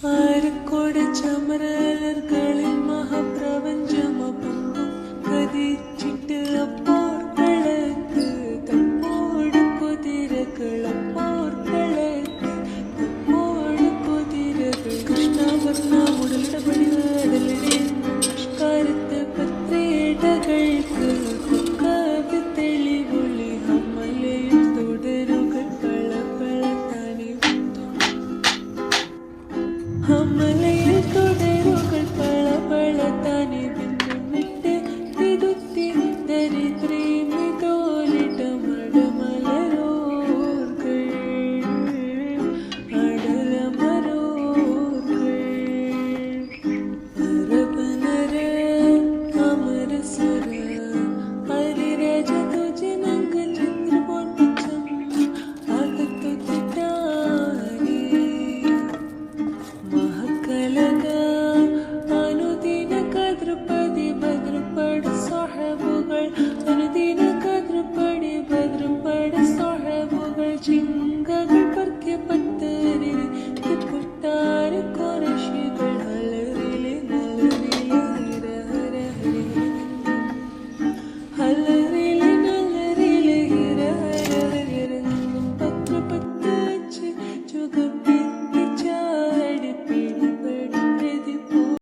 ആരക്കോട് ചമരലർകളിൽ മഹാപ്രപഞ്ചമൊപ്പം കതിച്ചിട്ട് അപ്പോൾ കളക്ക് തപ്പോട് കുതിരകളപ്പോൾ കളക്ക് തപ്പോട് കുതിരകൾ കൃഷ്ണവർണ്ണ മുടലിടപടിവാടലേ നമസ്കാരത്തെ പത്രേടകൾക്ക് കുക്കാവ് തെളിവൊളി അമലയിൽ തുടരുകൾ പളപളത്താനി അമലയിൽ തുടരുകൾ പളപളത്താനി വിട്ട് തിരുത്തി ദരിദ്രീ മിതോലിട്ട മടമലരോർകൾ അടലമരോർകൾ അരബനര അമരസുര ഹരിരാജ തുജെ നങ്ക ചിത്രപൊട്ടിച്ചം അകത്തു തിട്ടാനി മഹക്കലക അനുദിന കദ്രപതി ഭദ്രപട സാഹബുകൾ അനുദിന